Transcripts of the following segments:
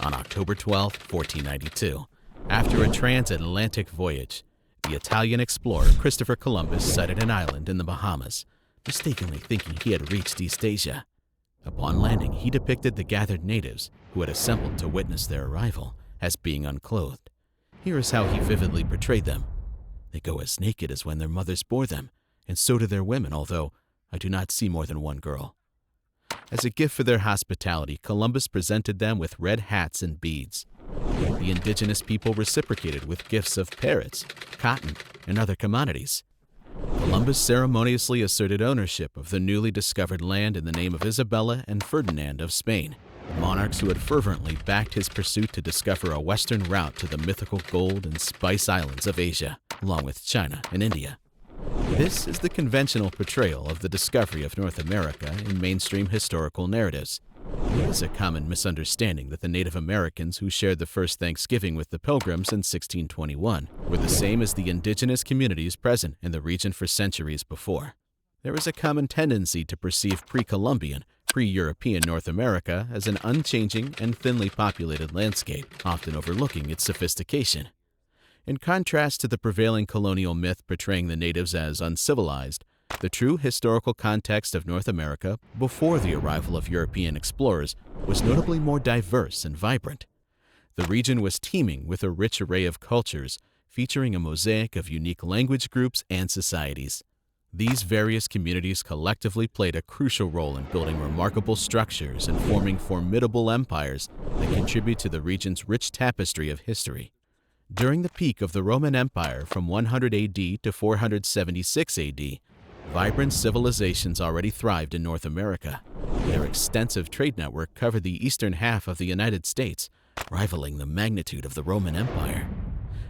On October 12, 1492, after a transatlantic voyage, the Italian explorer Christopher Columbus sighted an island in the Bahamas, mistakenly thinking he had reached East Asia. Upon landing, he depicted the gathered natives who had assembled to witness their arrival as being unclothed. Here is how he vividly portrayed them. They go as naked as when their mothers bore them, and so do their women, although I do not see more than one girl. As a gift for their hospitality, Columbus presented them with red hats and beads. The indigenous people reciprocated with gifts of parrots, cotton, and other commodities. Columbus ceremoniously asserted ownership of the newly discovered land in the name of Isabella and Ferdinand of Spain, monarchs who had fervently backed his pursuit to discover a western route to the mythical gold and spice islands of Asia, along with China and India. This is the conventional portrayal of the discovery of North America in mainstream historical narratives. It is a common misunderstanding that the Native Americans who shared the first Thanksgiving with the Pilgrims in 1621 were the same as the indigenous communities present in the region for centuries before. There is a common tendency to perceive pre-Columbian, pre-European North America as an unchanging and thinly populated landscape, often overlooking its sophistication. In contrast to the prevailing colonial myth portraying the natives as uncivilized, the true historical context of North America before the arrival of European explorers was notably more diverse and vibrant. The region was teeming with a rich array of cultures, featuring a mosaic of unique language groups and societies. These various communities collectively played a crucial role in building remarkable structures and forming formidable empires that contribute to the region's rich tapestry of history. During the peak of the Roman Empire from 100 AD to 476 AD, vibrant civilizations already thrived in North America. Their extensive trade network covered the eastern half of the United States, rivaling the magnitude of the Roman Empire.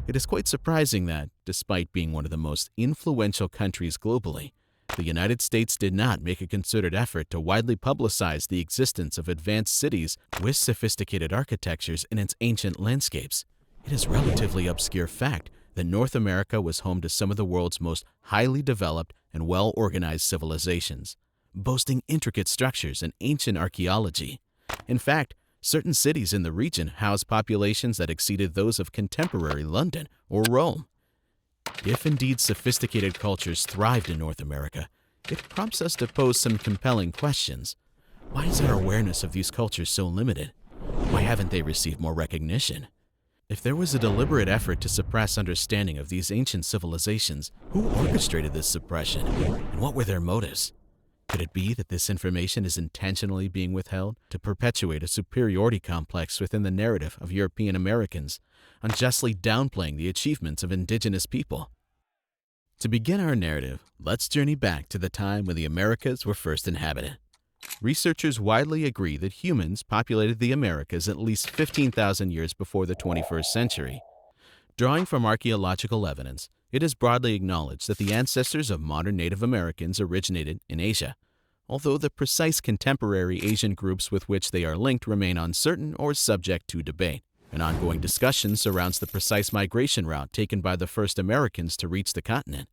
It is quite surprising that, despite being one of the most influential countries globally, the United States did not make a concerted effort to widely publicize the existence of advanced cities with sophisticated architectures in its ancient landscapes. It is a relatively obscure fact that North America was home to some of the world's most highly developed and well-organized civilizations, boasting intricate structures and ancient archaeology. In fact, certain cities in the region housed populations that exceeded those of contemporary London or Rome. If indeed sophisticated cultures thrived in North America, it prompts us to pose some compelling questions. Why is our awareness of these cultures so limited? Why haven't they received more recognition? If there was a deliberate effort to suppress understanding of these ancient civilizations, who orchestrated this suppression, and what were their motives? Could it be that this information is intentionally being withheld to perpetuate a superiority complex within the narrative of European Americans, unjustly downplaying the achievements of indigenous people? To begin our narrative, let's journey back to the time when the Americas were first inhabited. Researchers widely agree that humans populated the Americas at least 15,000 years before the 21st century. Drawing from archaeological evidence, it is broadly acknowledged that the ancestors of modern Native Americans originated in Asia, although the precise contemporary Asian groups with which they are linked remain uncertain or subject to debate. An ongoing discussion surrounds the precise migration route taken by the first Americans to reach the continent.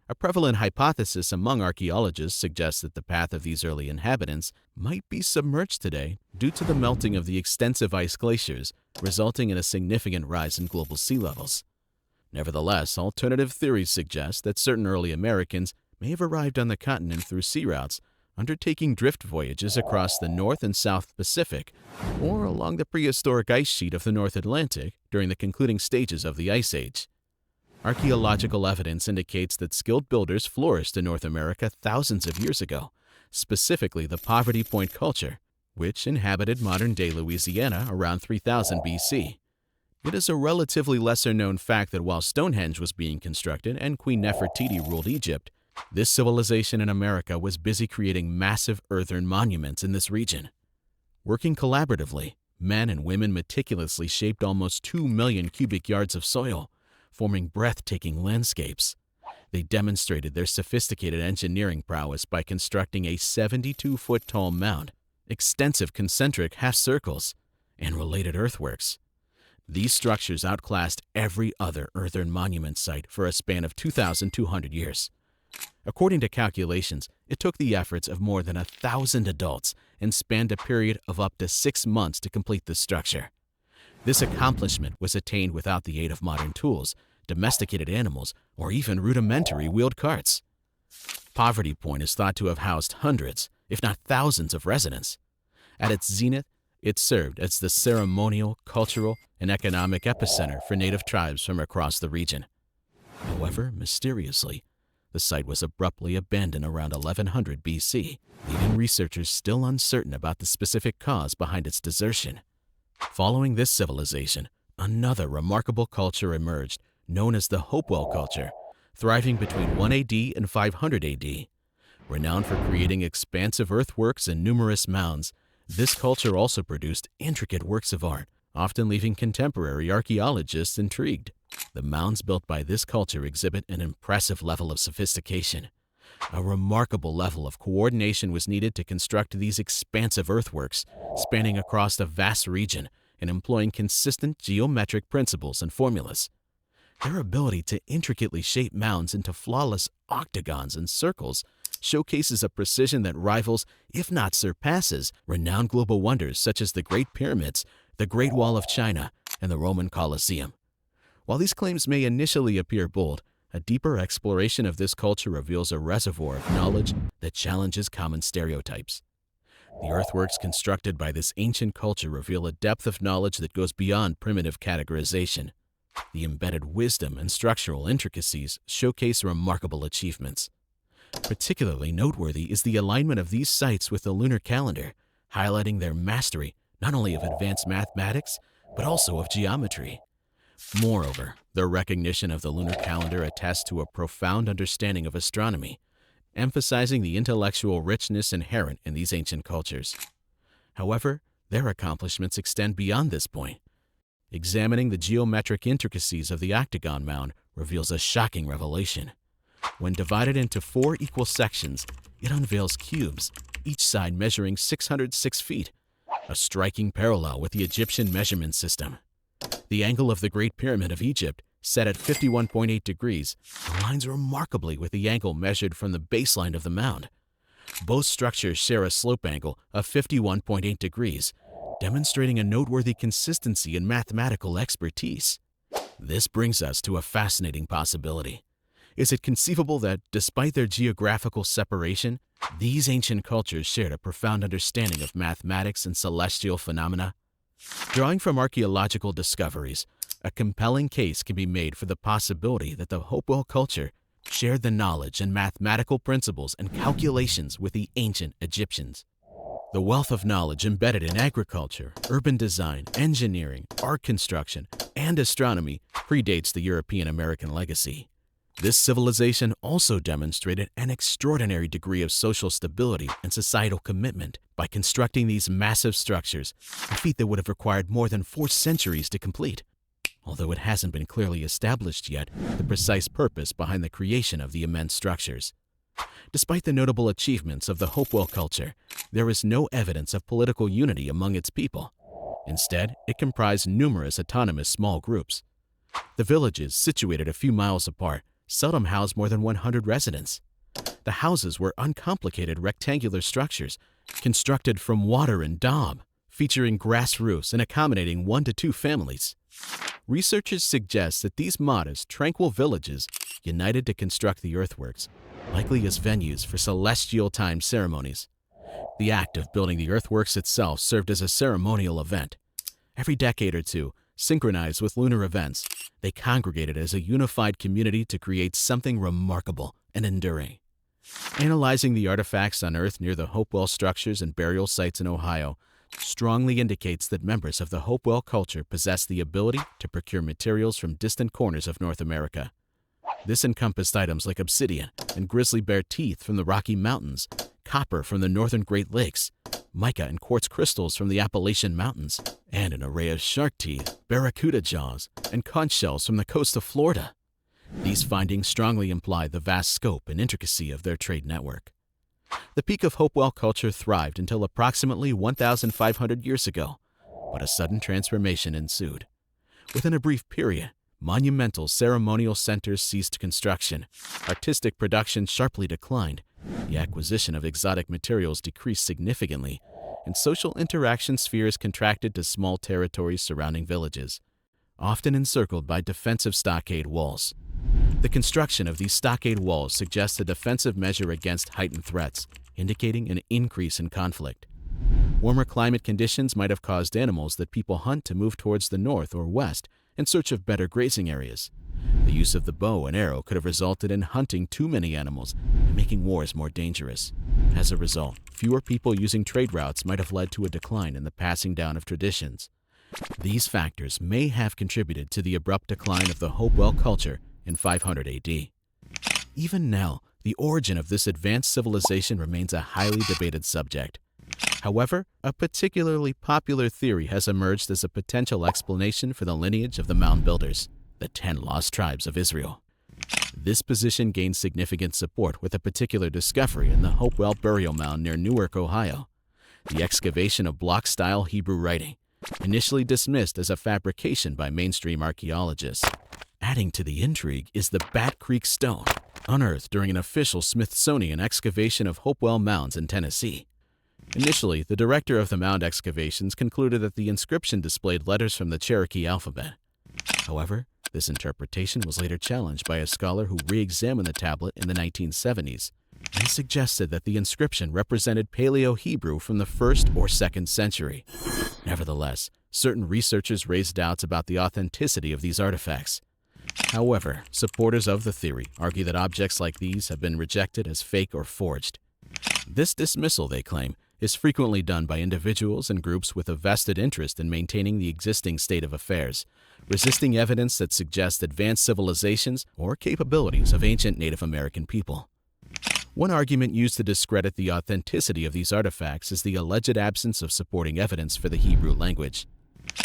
A prevalent hypothesis among archaeologists suggests that the path of these early inhabitants might be submerged today due to the melting of the extensive ice glaciers, resulting in a significant rise in global sea levels. Nevertheless, alternative theories suggest that certain early Americans may have arrived on the continent through sea routes, undertaking drift voyages across the North and South Pacific, or along the prehistoric ice sheet of the North Atlantic during the concluding stages of the Ice Age. Archaeological evidence indicates that skilled builders flourished in North America thousands of years ago, specifically the Poverty Point culture, which inhabited modern-day Louisiana around 3000 BC. It is a relatively lesser-known fact that while Stonehenge was being constructed and Queen Nefertiti ruled Egypt, this civilization in America was busy creating massive earthen monuments in this region. Working collaboratively, men and women meticulously shaped almost 2 million cubic yards of soil, forming breathtaking landscapes. They demonstrated their sophisticated engineering prowess by constructing a 72-foot-tall mound, extensive concentric half-circles, and related earthworks. These structures outclassed every other earthen monument site for a span of 2,200 years. According to calculations, it took the efforts of more than 1,000 adults and spanned a period of up to 6 months to complete the structure. This accomplishment was attained without the aid of modern tools, domesticated animals, or even rudimentary wheeled carts. Poverty Point is thought to have housed hundreds, if not thousands of residents. At its zenith, it served as the ceremonial, cultural, and economic epicenter for native tribes from across the region. However, mysteriously, the site was abruptly abandoned around 1100 BC, leaving researchers still uncertain about the specific cause behind its desertion. Following this civilization, another remarkable culture emerged, known as the Hopewell culture, thriving between 1 AD and 500 AD. Renowned for creating expansive earthworks and numerous mounds, this culture also produced intricate works of art, often leaving contemporary archaeologists intrigued. The mounds built by this culture exhibit an impressive level of sophistication. A remarkable level of coordination was needed to construct these expansive earthworks, spanning across a vast region and employing consistent geometric principles and formulas. Their ability to intricately shape mounds into flawless octagons and circles showcases a precision that rivals, if not surpasses, renowned global wonders such as the Great Pyramids, the Great Wall of China, and the Roman Colosseum. While these claims may initially appear bold, a deeper exploration of this culture reveals a reservoir of knowledge that challenges common stereotypes. The earthworks constructed by this ancient culture reveal a depth of knowledge that goes beyond primitive categorization. The embedded wisdom and structural intricacies showcase remarkable achievements. Particularly noteworthy is the alignment of these sites with the lunar calendar, highlighting their mastery not only of advanced mathematics, but also of geometry. Moreover, their recognition of the lunar calendar attests to a profound understanding of astronomy, emphasizing the intellectual richness inherent in these ancient cultures. However, their accomplishments extend beyond this point. Examining the geometric intricacies of the octagon mound reveals a shocking revelation. When divided into 4 equal sections, it unveils cubes, each side measuring 606 feet, a striking parallel with the Egyptian measurement system. The angle of the Great Pyramid of Egypt, set at 51.8 degrees, aligns remarkably with the angle measured from the baseline of the mound. Both structures share a slope angle of 51.8 degrees, demonstrating a noteworthy consistency in mathematical expertise. This brings us to a fascinating possibility. Is it conceivable that, despite their geographical separation, these ancient cultures shared a profound understanding of mathematics and celestial phenomena? Drawing from archaeological discoveries, a compelling case can be made for the possibility that the Hopewell culture shared the knowledge and mathematical principles and calculations with the ancient Egyptians. The wealth of knowledge embedded in agriculture, urban design, engineering, art construction, and astronomy predates the European-American legacy. This civilization also demonstrated an extraordinary degree of social stability and societal commitment by constructing these massive structures, a feat that would have required more than 4 centuries to complete. Although it hasn't been clearly established yet the precise purpose behind the creation of the immense structures. Despite the notable achievements of the Hopewell culture, there is no evidence of political unity among its people. Instead, it comprised numerous autonomous small groups. The villages, situated a few miles apart, seldom housed more than 100 residents. The houses were uncomplicated rectangular structures constructed from water and daub, featuring grass roofs and accommodating 1 to 2 families. Researchers suggest that these modest, tranquil villages united to construct the earthworks, likely as venues for celestial time ceremonies. The act of building the earthworks itself served as a ceremonial event. Every decade or two, synchronized with lunar events, they congregated as a unified community to create something remarkable and enduring. Analyzing the artifacts unearthed near the Hopewell structures and burial sites in Ohio strongly indicates that members of the Hopewell culture possessed the ability to procure materials from distant corners of North America. This encompassed items like obsidian and grizzly bear teeth from the Rocky Mountains, copper from the northern Great Lakes, mica and quartz crystals from the Appalachian Mountains, and an array of shark teeth, barracuda jaws, and conch shells from the coast of Florida. These findings strongly imply the vast scope and intricacy of their trade network. The peak of Hopewell culture thrived until approximately 1,500 years ago, but a sudden transformation ensued. Within a brief period, monumental ceremonial centers ceased construction, artistic production sharply declined, the acquisition of exotic materials decreased significantly, and social interaction spheres contracted to small territories surrounding villages, often encircled by defensive stockade walls. The construction of these stockade walls suggests a defensive measure against heightened threats, indicating an increase in conflict. Warmer climate conditions might have caused animals that people hunt to move towards the north or west in search of better grazing areas. The use of the bow and arrow could have resulted in hunting too many animals and making wars more dangerous. As a result, fewer people using trade routes might have led to a decline in the passing down of traditions. These factors may have contributed to the abrupt decline of the Hopewell culture in 500 AD. Even now, the origin of this advanced civilization remains a highly debated subject. However, a particularly popular theory has emerged as a potential explanation for the lineage of the mound builders, the 10 lost tribes of Israel. This position gained significant support with a particular discovery in the Hopewell burial mound near Newark, Ohio. The excavation of block-style Hebrew writing, initially dismissed as a fabrication by mainstream archaeologists. Adding to the intrigue is the Bat Creek Stone, unearthed during an official Smithsonian excavation of Hopewell mounds in Tennessee. Initially, the director of the mound excavations concluded that the inscription displayed letters from the Cherokee alphabet. However, this interpretation was later challenged by a scholar who re-examined the tablet in the 1970s and suggested that the inscription represented Paleo-Hebrew from the 1st or 2nd century. Nevertheless, certain researchers raised doubts about the authenticity of these artifacts. However, supporters of the theory argue that objects like these have been rejected as fake or forged. This dismissal, they claim, is frequently done by individuals and groups with a vested interest in maintaining the existing state of affairs, resisting evidence that suggests advanced civilizations or capabilities of ancient Native American people. One argument used to discredit the authenticity of these artifacts is the alleged absence of supporting evidence for the Hebrew language.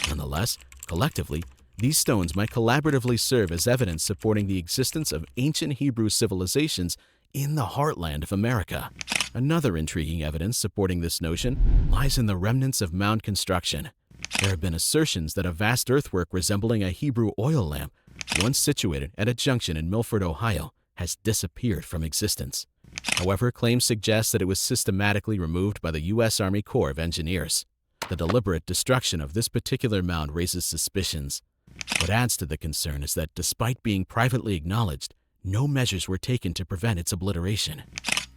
Nonetheless, collectively, these stones might collaboratively serve as evidence supporting the existence of ancient Hebrew civilizations in the heartland of America. Another intriguing evidence supporting this notion lies in the remnants of mound construction. There have been assertions that a vast earthwork resembling a Hebrew oil lamp, once situated at a junction in Milford, Ohio, has disappeared from existence. However, claims suggest that it was systematically removed by the U.S. Army Corps of Engineers. The deliberate destruction of this particular mound raises suspicions. What adds to the concern is that despite being privately acknowledged, no measures were taken to prevent its obliteration.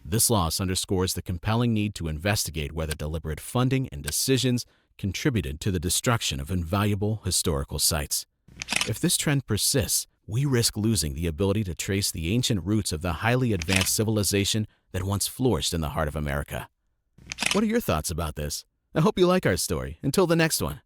This loss underscores the compelling need to investigate whether deliberate funding and decisions contributed to the destruction of invaluable historical sites. If this trend persists, we risk losing the ability to trace the ancient roots of the highly advanced civilization that once flourished in the heart of America. What are your thoughts about this? I hope you like our story. Until the next one.